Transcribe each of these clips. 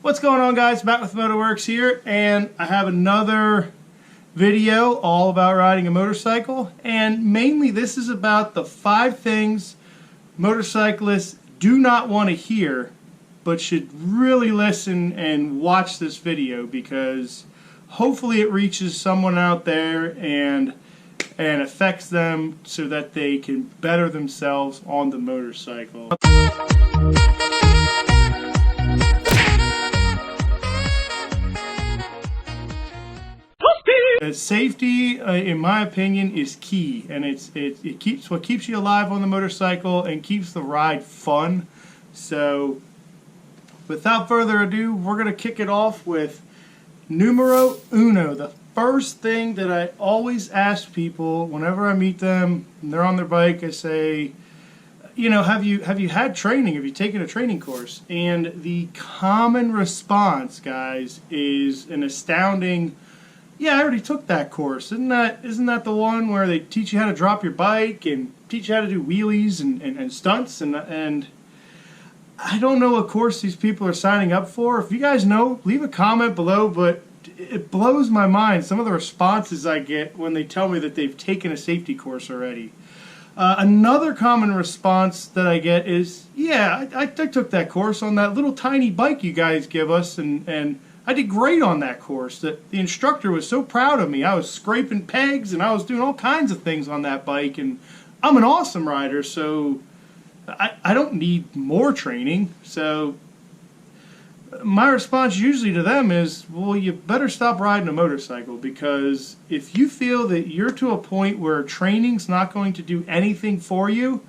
What's going on, guys? Back with Motorworks here, and I have another video all about riding a motorcycle, and mainly this is about the 5 things motorcyclists do not want to hear but should really listen and watch this video, because hopefully it reaches someone out there and affects them so that they can better themselves on the motorcycle. Safety, in my opinion, is key, and it keeps what keeps you alive on the motorcycle and keeps the ride fun. So, without further ado, we're going to kick it off with numero uno. The first thing that I always ask people whenever I meet them and they're on their bike, I say, you know, have you had training? Have you taken a training course? And the common response, guys, is an astounding, yeah, I already took that course. Isn't that the one where they teach you how to drop your bike and teach you how to do wheelies and stunts? And I don't know what course these people are signing up for. If you guys know, leave a comment below, but it blows my mind some of the responses I get when they tell me that they've taken a safety course already. Another common response that I get is, yeah, I took that course on that little tiny bike you guys give us, and I did great on that course. The instructor was so proud of me. I was scraping pegs and I was doing all kinds of things on that bike, and I'm an awesome rider, so I don't need more training. So my response usually to them is, well, you better stop riding a motorcycle, because if you feel that you're to a point where training's not going to do anything for you,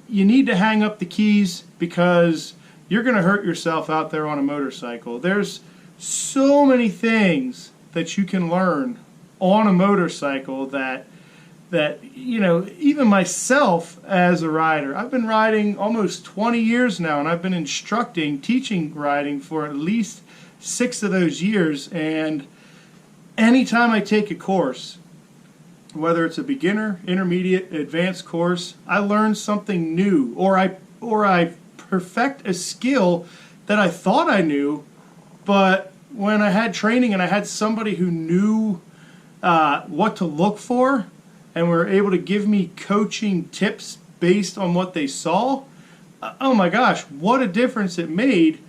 you need to hang up the keys, because you're going to hurt yourself out there on a motorcycle. There's so many things that you can learn on a motorcycle that you know, even myself as a rider, I've been riding almost 20 years now, and I've been teaching riding for at least 6 of those years. And anytime I take a course, whether it's a beginner, intermediate, advanced course, I learn something new, or I perfect a skill that I thought I knew. But when I had training and I had somebody who knew what to look for and were able to give me coaching tips based on what they saw, oh my gosh, what a difference it made.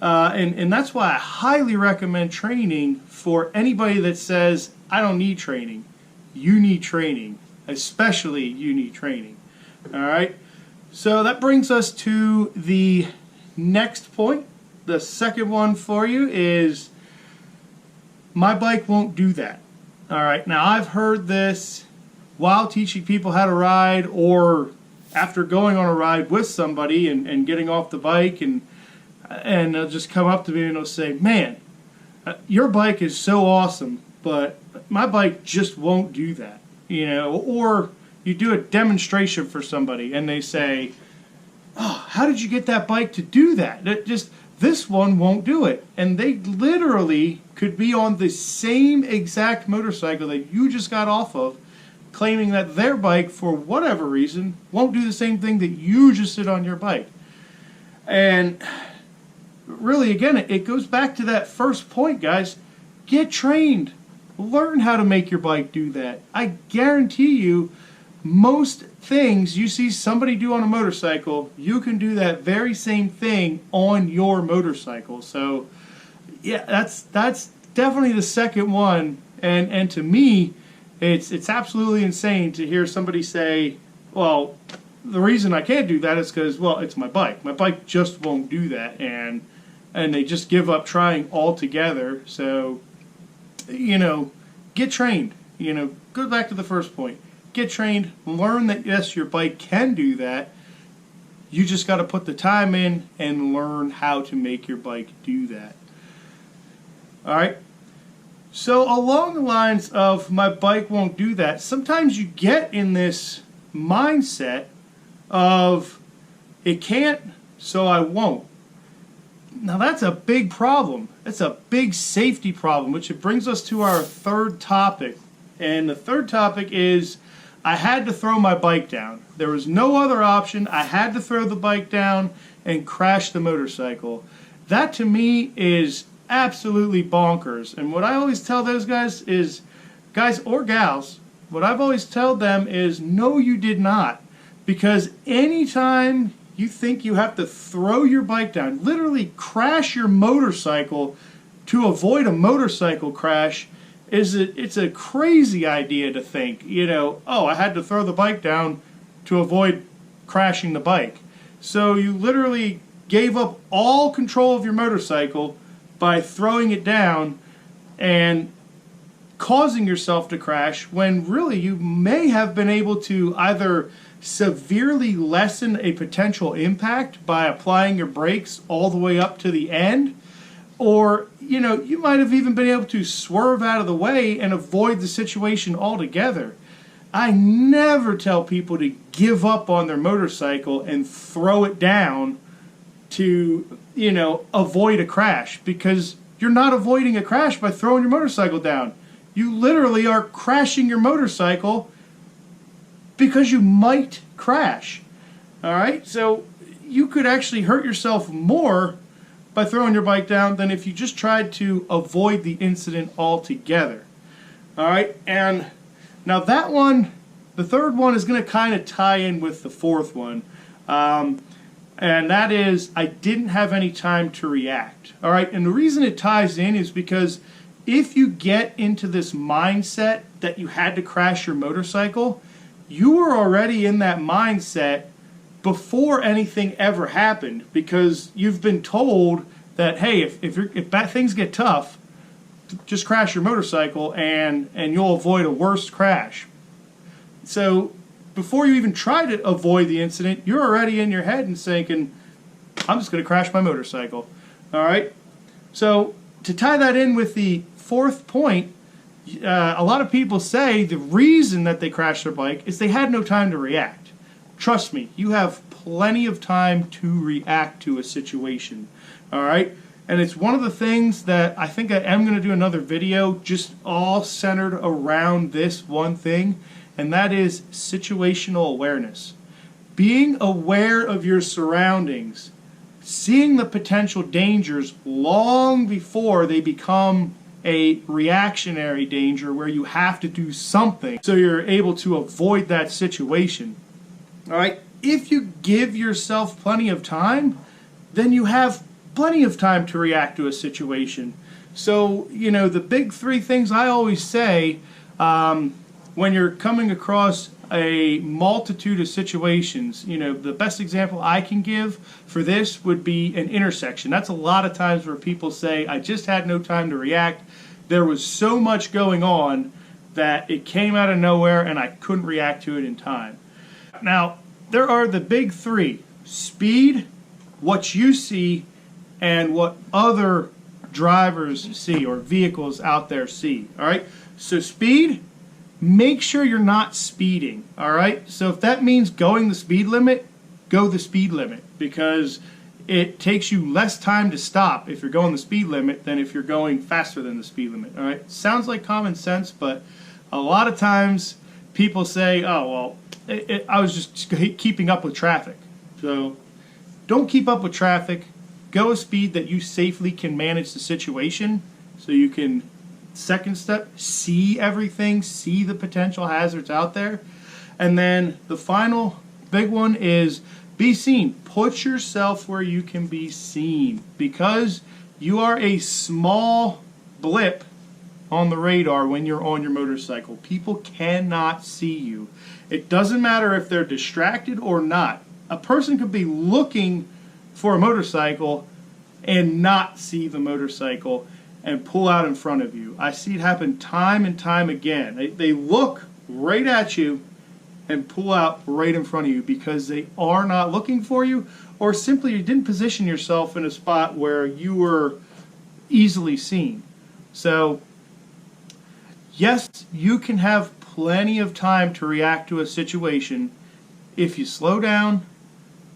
And that's why I highly recommend training for anybody that says, I don't need training. You need training. Especially you need training. All right? So that brings us to the next point. The second one for you is, my bike won't do that. All right, now I've heard this while teaching people how to ride, or after going on a ride with somebody and getting off the bike, and they'll just come up to me and they'll say, man, your bike is so awesome, but my bike just won't do that. You know, or you do a demonstration for somebody and they say, oh, how did you get that bike to do that? This one won't do it. And they literally could be on the same exact motorcycle that you just got off of, claiming that their bike, for whatever reason, won't do the same thing that you just did on your bike. And really, again, it goes back to that first point, guys. Get trained. Learn how to make your bike do that. I guarantee you, most things you see somebody do on a motorcycle, you can do that very same thing on your motorcycle. So yeah, that's definitely the second one. And to me, it's absolutely insane to hear somebody say, well, the reason I can't do that is because, well, it's my bike. My bike just won't do that, and they just give up trying altogether. So, you know, get trained. You know, go back to the first point. Get trained, learn that yes, your bike can do that. You just got to put the time in and learn how to make your bike do that. All right. So along the lines of my bike won't do that, sometimes you get in this mindset of it can't, so I won't. Now that's a big problem. It's a big safety problem, which it brings us to our third topic. And the third topic is, I had to throw my bike down. There was no other option. I had to throw the bike down and crash the motorcycle. That to me is absolutely bonkers. And what I always tell those guys is, guys or gals, what I've always told them is, no, you did not. Because anytime you think you have to throw your bike down, literally crash your motorcycle to avoid a motorcycle crash, it's a crazy idea to think, you know, oh, I had to throw the bike down to avoid crashing the bike. So you literally gave up all control of your motorcycle by throwing it down and causing yourself to crash, when really you may have been able to either severely lessen a potential impact by applying your brakes all the way up to the end, or you know, you might have even been able to swerve out of the way and avoid the situation altogether. I never tell people to give up on their motorcycle and throw it down to, you know, avoid a crash, because you're not avoiding a crash by throwing your motorcycle down. You literally are crashing your motorcycle because you might crash. All right? So you could actually hurt yourself more by throwing your bike down than if you just tried to avoid the incident altogether. All right? And now that one, the third one, is going to kind of tie in with the fourth one. And that is, I didn't have any time to react. All right? And the reason it ties in is because if you get into this mindset that you had to crash your motorcycle, you were already in that mindset before anything ever happened, because you've been told that, hey, if bad things get tough, just crash your motorcycle and you'll avoid a worse crash. So before you even try to avoid the incident, you're already in your head and thinking, I'm just going to crash my motorcycle. All right? So to tie that in with the fourth point, a lot of people say the reason that they crashed their bike is they had no time to react. Trust me, you have plenty of time to react to a situation. All right? And it's one of the things that I think I am going to do another video just all centered around this one thing, and that is situational awareness. Being aware of your surroundings, seeing the potential dangers long before they become a reactionary danger where you have to do something so you're able to avoid that situation. All right? If you give yourself plenty of time, then you have plenty of time to react to a situation. So, you know, the big three things I always say when you're coming across a multitude of situations, you know, the best example I can give for this would be an intersection. That's a lot of times where people say, I just had no time to react. There was so much going on that it came out of nowhere and I couldn't react to it in time. Now, there are the big three: speed, what you see, and what other drivers see or vehicles out there see. All right? So speed, make sure you're not speeding. All right? So if that means going the speed limit, go the speed limit, because it takes you less time to stop if you're going the speed limit than if you're going faster than the speed limit. All right? Sounds like common sense, but a lot of times people say, oh, well, I was just keeping up with traffic. So don't keep up with traffic. Go a speed that you safely can manage the situation, so you can, second step, see everything, see the potential hazards out there. And then the final big one is be seen. Put yourself where you can be seen, because you are a small blip on the radar when you're on your motorcycle. People cannot see you. It doesn't matter if they're distracted or not. A person could be looking for a motorcycle and not see the motorcycle and pull out in front of you. I see it happen time and time again. They look right at you and pull out right in front of you because they are not looking for you, or simply you didn't position yourself in a spot where you were easily seen. So yes, you can have plenty of time to react to a situation if you slow down,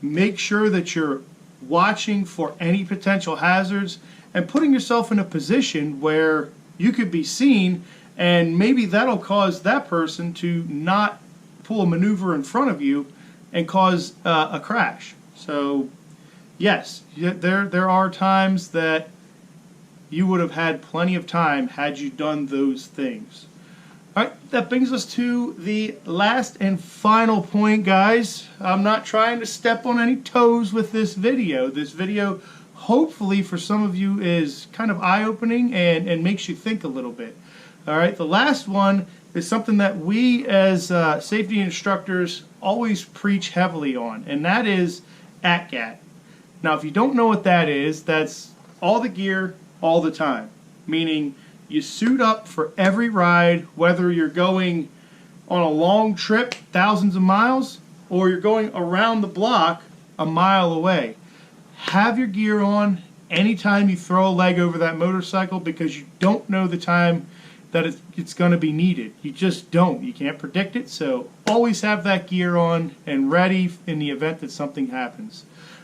make sure that you're watching for any potential hazards, and putting yourself in a position where you could be seen, and maybe that'll cause that person to not pull a maneuver in front of you and cause a crash. So yes, there are times that you would have had plenty of time had you done those things. All right, that brings us to the last and final point, guys. I'm not trying to step on any toes with this video. This video, hopefully for some of you, is kind of eye-opening and makes you think a little bit. All right, the last one is something that we as safety instructors always preach heavily on, and that is ATGAT. Now, if you don't know what that is, that's all the gear, all the time. Meaning, you suit up for every ride, whether you're going on a long trip, thousands of miles, or you're going around the block a mile away. Have your gear on anytime you throw a leg over that motorcycle, because you don't know the time that it's going to be needed. You just don't. You can't predict it, so always have that gear on and ready in the event that something happens.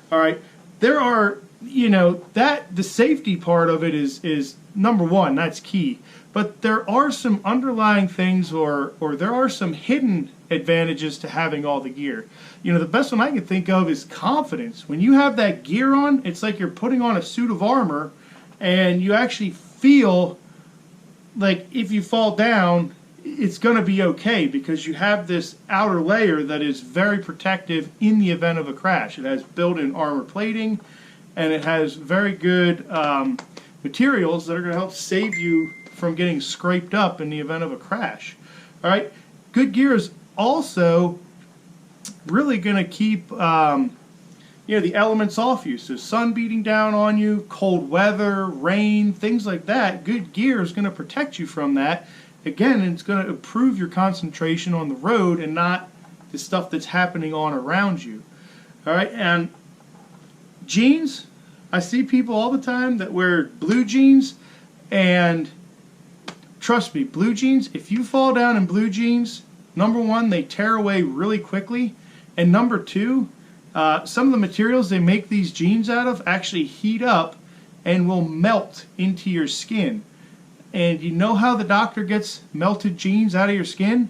All right, there are, that the safety part of it is number one, that's key. But there are some underlying things, or there are some hidden advantages to having all the gear. The best one I can think of is confidence. When you have that gear on, it's like you're putting on a suit of armor, and you actually feel like if you fall down, it's going to be okay, because you have this outer layer that is very protective in the event of a crash. It has built-in armor plating, and it has very good materials that are going to help save you from getting scraped up in the event of a crash. All right, good gear is also really going to keep the elements off you. So sun beating down on you, cold weather, rain, things like that. Good gear is going to protect you from that. Again, it's going to improve your concentration on the road and not the stuff that's happening on around you. All right, and jeans. I see people all the time that wear blue jeans, and trust me, blue jeans, if you fall down in blue jeans, number one, they tear away really quickly, and number two, some of the materials they make these jeans out of actually heat up and will melt into your skin. And you know how the doctor gets melted jeans out of your skin?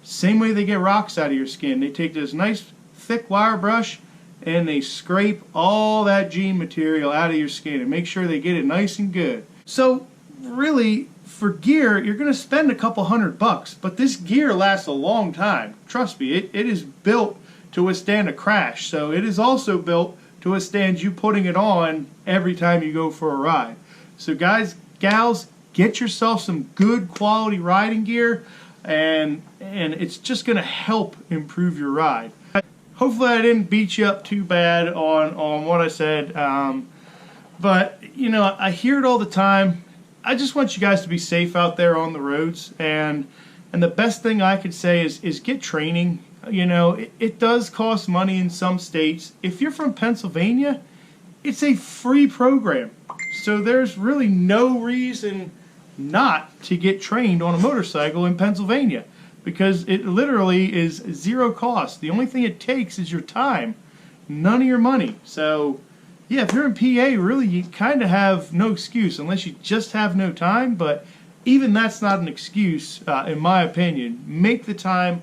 Same way they get rocks out of your skin. They take this nice thick wire brush and they scrape all that jean material out of your skin and make sure they get it nice and good. So really, for gear, you're going to spend a couple $100, but this gear lasts a long time. Trust me, it is built to withstand a crash. So it is also built to withstand you putting it on every time you go for a ride. So guys, gals, get yourself some good quality riding gear, and it's just going to help improve your ride. Hopefully I didn't beat you up too bad on what I said, but I hear it all the time. I just want you guys to be safe out there on the roads, and the best thing I could say is get training. It does cost money in some states. If you're from Pennsylvania, it's a free program, so there's really no reason not to get trained on a motorcycle in Pennsylvania, because it literally is zero cost. The only thing it takes is your time, none of your money. So yeah, if you're in PA, really you kind of have no excuse unless you just have no time, but even that's not an excuse in my opinion. Make the time,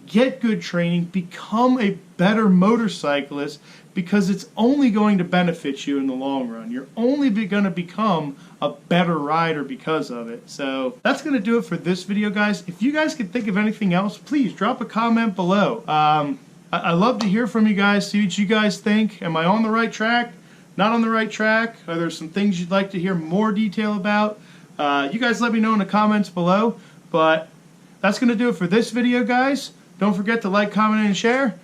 get good training, become a better motorcyclist, because it's only going to benefit you in the long run. You're only going to become a better rider because of it. So that's going to do it for this video, guys. If you guys can think of anything else, please drop a comment below. I love to hear from you guys, see what you guys think. Am I on the right track? Not on the right track? Are there some things you'd like to hear more detail about? You guys let me know in the comments below. But that's going to do it for this video, guys. Don't forget to like, comment, and share.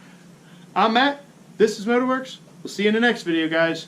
I'm Matt. This is Motorworks. We'll see you in the next video, guys.